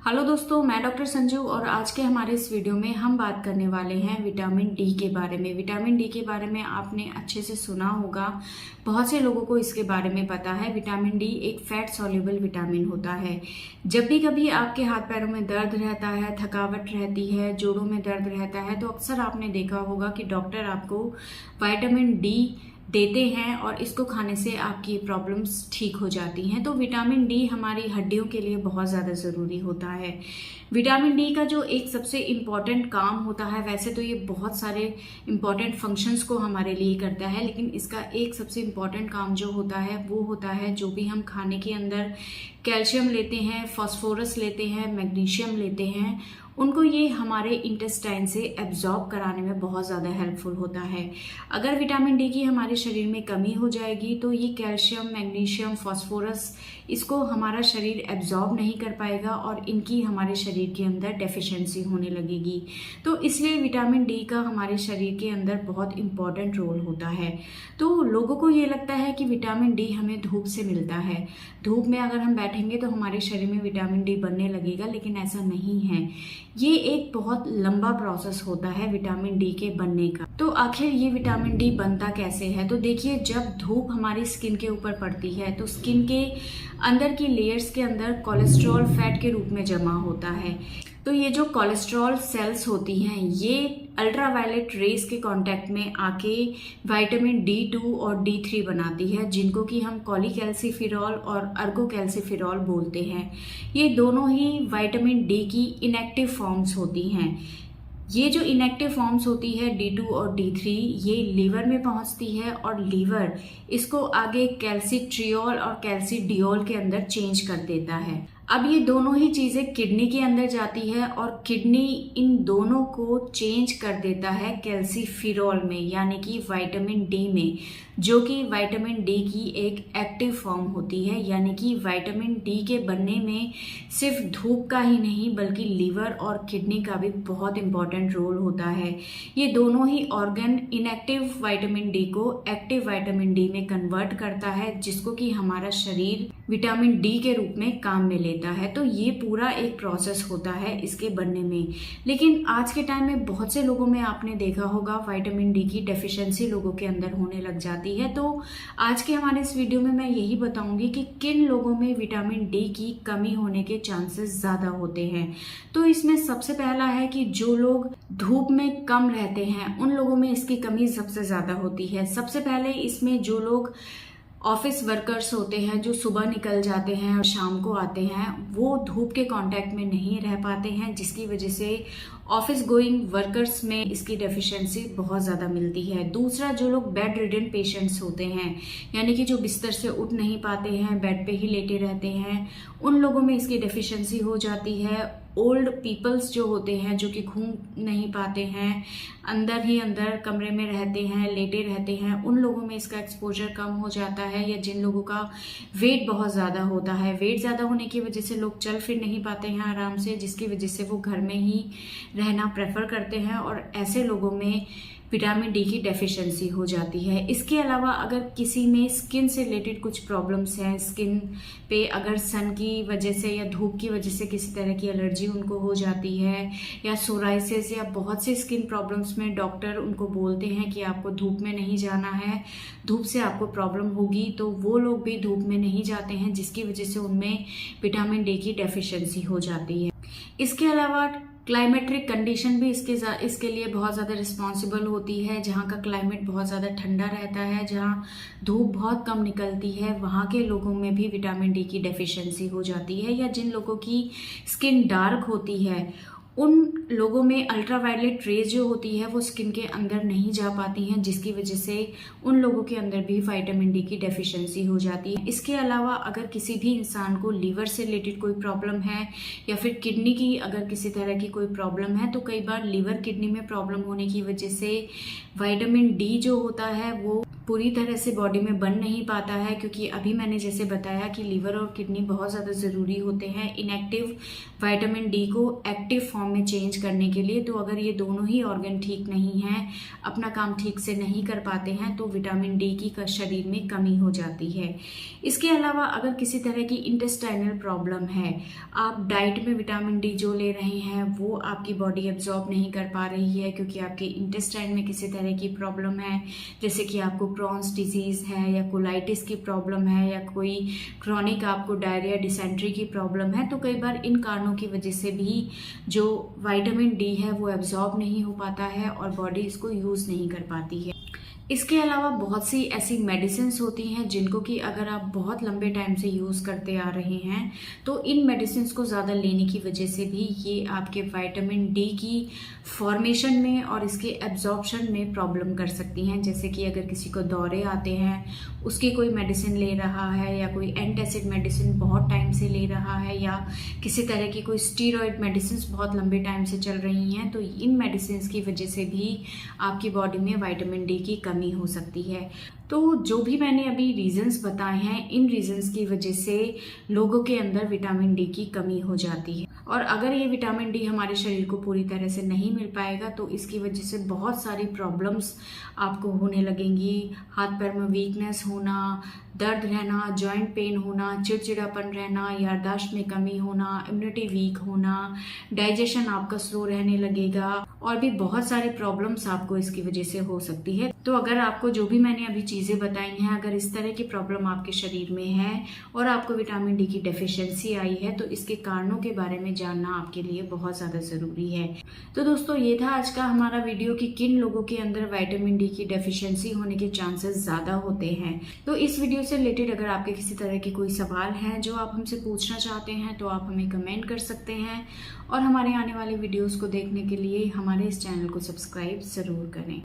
Hello दोस्तों, मैं doctor Sanju और आज के हमारे इस वीडियो में हम बात करने वाले हैं विटामिन डी के बारे में। विटामिन डी के बारे में आपने अच्छे से सुना होगा, बहुत से लोगों को इसके बारे में पता है। विटामिन डी एक फैट सॉल्युबल विटामिन होता है। जब भी कभी आपके हाथ पैरों में दर्द रहता है, थकावट रहती है, जोड़ों में दर्द रहता है, तो अक्सर आपने देखा होगा कि डॉक्टर आपको विटामिन डी देते हैं और इसको खाने से आपकी प्रॉब्लम्स ठीक हो जाती हैं। तो विटामिन डी हमारी हड्डियों के लिए बहुत ज़्यादा ज़रूरी होता है। विटामिन डी का जो एक सबसे इम्पॉर्टेंट काम होता है, वैसे तो ये बहुत सारे इम्पॉर्टेंट फंक्शंस को हमारे लिए करता है, लेकिन इसका एक सबसे इम्पॉर्टेंट काम जो होता है वो होता है जो भी हम खाने के अंदर कैल्शियम लेते हैं, फास्फोरस लेते हैं, मैग्नीशियम लेते हैं, उनको ये हमारे इंटेस्टाइन से एब्जॉर्ब कराने में बहुत ज़्यादा हेल्पफुल होता है। अगर विटामिन डी की हमारे शरीर में कमी हो जाएगी तो ये कैल्शियम, मैग्नीशियम, फास्फोरस इसको हमारा शरीर एब्जॉर्ब नहीं कर पाएगा और इनकी हमारे शरीर के अंदर डेफिशिएंसी होने लगेगी। तो इसलिए विटामिन डी का हमारे शरीर के अंदर बहुत इम्पॉर्टेंट रोल होता है। तो लोगों को ये लगता है कि विटामिन डी हमें धूप से मिलता है, धूप में अगर हम बैठेंगे तो हमारे शरीर में विटामिन डी बनने लगेगा, लेकिन ऐसा नहीं है। ये एक बहुत लंबा प्रोसेस होता है विटामिन डी के बनने का। तो आखिर ये विटामिन डी बनता कैसे है? तो देखिए, जब धूप हमारी स्किन के ऊपर पड़ती है तो स्किन के अंदर की लेयर्स के अंदर कोलेस्ट्रॉल फैट के रूप में जमा होता है। तो ये जो कोलेस्ट्रॉल सेल्स होती हैं, ये अल्ट्रावायलेट रेस के कांटेक्ट में आके विटामिन D2 और D3 बनाती है, जिनको कि हम कॉलीकैल्सिफेरॉल और अर्गोकैल्सिफेरॉल बोलते हैं। ये दोनों ही विटामिन डी की इनएक्टिव फॉर्म्स होती हैं। ये जो इनएक्टिव फॉर्म्स होती है D2 और D3, ये लीवर में पहुंचती है और लीवर इसको आगे कैल्सिट्रियोल और कैल्सिडियोल के अंदर चेंज कर देता है। अब ये दोनों ही चीज़ें किडनी के अंदर जाती है और किडनी इन दोनों को चेंज कर देता है कैल्सिफेरॉल में, यानी कि विटामिन डी में, जो कि विटामिन डी की एक एक्टिव फॉर्म होती है। यानी कि विटामिन डी के बनने में सिर्फ धूप का ही नहीं बल्कि लीवर और किडनी का भी बहुत इंपॉर्टेंट रोल होता है। ये दोनों ही ऑर्गन इनएक्टिव विटामिन डी को एक्टिव विटामिन डी में कन्वर्ट करता है, जिसको कि हमारा शरीर विटामिन डी के रूप में काम में लेता है। तो ये पूरा एक प्रोसेस होता है इसके बनने में। लेकिन आज के टाइम में बहुत से लोगों में आपने देखा होगा विटामिन डी की डेफिशिएंसी लोगों के अंदर होने लग जाती है। तो आज के हमारे इस वीडियो में मैं यही बताऊंगी कि किन लोगों में विटामिन डी की कमी होने के चांसेस ज़्यादा होते हैं। तो इसमें सबसे पहला है कि जो लोग धूप में कम रहते हैं उन लोगों में इसकी कमी सबसे ज़्यादा होती है। सबसे पहले इसमें जो लोग ऑफिस वर्कर्स होते हैं, जो सुबह निकल जाते हैं और शाम को आते हैं, वो धूप के कांटेक्ट में नहीं रह पाते हैं, जिसकी वजह से ऑफिस गोइंग वर्कर्स में इसकी डेफिशिएंसी बहुत ज़्यादा मिलती है। दूसरा, जो लोग बेड रिडन पेशेंट्स होते हैं, यानी कि जो बिस्तर से उठ नहीं पाते हैं, बेड पे ही लेटे रहते हैं, उन लोगों में इसकी डेफिशिएंसी हो जाती है। ओल्ड पीपल्स जो होते हैं, जो कि घूम नहीं पाते हैं, अंदर ही अंदर कमरे में रहते हैं, लेटे रहते हैं, उन लोगों में इसका एक्सपोजर कम हो जाता है। या जिन लोगों का वेट बहुत ज़्यादा होता है, वेट ज़्यादा होने की वजह से लोग चल फिर नहीं पाते हैं आराम से, जिसकी वजह से वो घर में ही रहना प्रेफर करते हैं, और ऐसे लोगों में विटामिन डी की डेफिशिएंसी हो जाती है। इसके अलावा अगर किसी में स्किन से रिलेटेड कुछ प्रॉब्लम्स हैं, स्किन पे अगर सन की वजह से या धूप की वजह से किसी तरह की एलर्जी उनको हो जाती है, या सोराइसिस या बहुत से स्किन प्रॉब्लम्स में डॉक्टर उनको बोलते हैं कि आपको धूप में नहीं जाना है, धूप से आपको प्रॉब्लम होगी, तो वो लोग भी धूप में नहीं जाते हैं, जिसकी वजह से उनमें विटामिन डी की डेफिशिएंसी हो जाती है। इसके अलावा क्लाइमेट्रिक कंडीशन भी इसके लिए बहुत ज़्यादा रिस्पॉन्सिबल होती है। जहाँ का क्लाइमेट बहुत ज़्यादा ठंडा रहता है, जहाँ धूप बहुत कम निकलती है, वहाँ के लोगों में भी विटामिन डी की डेफिशिएंसी हो जाती है। या जिन लोगों की स्किन डार्क होती है, उन लोगों में अल्ट्रावायलेट रेज जो होती है वो स्किन के अंदर नहीं जा पाती हैं, जिसकी वजह से उन लोगों के अंदर भी विटामिन डी की डेफिशिएंसी हो जाती है। इसके अलावा अगर किसी भी इंसान को लीवर से रिलेटेड कोई प्रॉब्लम है, या फिर किडनी की अगर किसी तरह की कोई प्रॉब्लम है, तो कई बार लीवर किडनी में प्रॉब्लम होने की वजह से विटामिन डी जो होता है वो पूरी तरह से बॉडी में बन नहीं पाता है, क्योंकि अभी मैंने जैसे बताया कि लीवर और किडनी बहुत ज़्यादा ज़रूरी होते हैं इनएक्टिव विटामिन डी को एक्टिव फॉर्म में चेंज करने के लिए। तो अगर ये दोनों ही ऑर्गन ठीक नहीं हैं, अपना काम ठीक से नहीं कर पाते हैं, तो विटामिन डी की शरीर में कमी हो जाती है। इसके अलावा अगर किसी तरह की इंटेस्टाइनल प्रॉब्लम है, आप डाइट में विटामिन डी जो ले रहे हैं वो आपकी बॉडी एब्जॉर्ब नहीं कर पा रही है, क्योंकि आपके इंटेस्टाइन में किसी तरह की प्रॉब्लम है, जैसे कि आपको क्रॉन्स डिजीज़ है या कोलाइटिस की प्रॉब्लम है या कोई क्रॉनिक आपको डायरिया डिसेंट्री की प्रॉब्लम है, तो कई बार इन कारणों की वजह से भी जो विटामिन डी है वो एब्जॉर्ब नहीं हो पाता है और बॉडी इसको यूज़ नहीं कर पाती है। इसके अलावा बहुत सी ऐसी मेडिसिन्स होती हैं जिनको कि अगर आप बहुत लंबे टाइम से यूज़ करते आ रहे हैं, तो इन मेडिसिन्स को ज़्यादा लेने की वजह से भी ये आपके विटामिन डी की फॉर्मेशन में और इसके एब्जॉर्प्शन में प्रॉब्लम कर सकती हैं। जैसे कि अगर किसी को दौरे आते हैं, उसकी कोई मेडिसिन ले रहा है या कोई एंटासिड मेडिसिन बहुत टाइम से ले रहा है या किसी तरह की कोई स्टीरॉयड मेडिसिन बहुत लंबे टाइम से चल रही हैं, तो इन मेडिसिन की वजह से भी आपकी बॉडी में विटामिन डी की कमी हो सकती है। तो जो भी मैंने अभी रीजंस बताए हैं, इन रीजंस की वजह से लोगों के अंदर विटामिन डी की कमी हो जाती है। और अगर ये विटामिन डी हमारे शरीर को पूरी तरह से नहीं मिल पाएगा, तो इसकी वजह से बहुत सारी प्रॉब्लम्स आपको होने लगेंगी। हाथ पैर में वीकनेस होना, दर्द रहना, जॉइंट पेन होना, चिड़चिड़ापन रहना, याददाश्त में कमी होना, इम्यूनिटी वीक होना, डाइजेशन आपका स्लो रहने लगेगा और भी बहुत सारी प्रॉब्लम्स आपको इसकी वजह से हो सकती है। तो अगर आपको जो भी मैंने अभी चीज़ें बताई हैं, अगर इस तरह की प्रॉब्लम आपके शरीर में है और आपको विटामिन डी की डेफिशिएंसी आई है, तो इसके कारणों के बारे में जानना आपके लिए बहुत ज़्यादा ज़रूरी है। तो दोस्तों, ये था आज का हमारा वीडियो कि किन लोगों के अंदर विटामिन डी की डेफिशिएंसी होने के चांसेस ज़्यादा होते हैं। तो इस वीडियो से रिलेटेड अगर आपके किसी तरह के कोई सवाल हैं जो आप हमसे पूछना चाहते हैं, तो आप हमें कमेंट कर सकते हैं और हमारे आने वाले वीडियोज़ को देखने के लिए हमारे इस चैनल को सब्सक्राइब ज़रूर करें।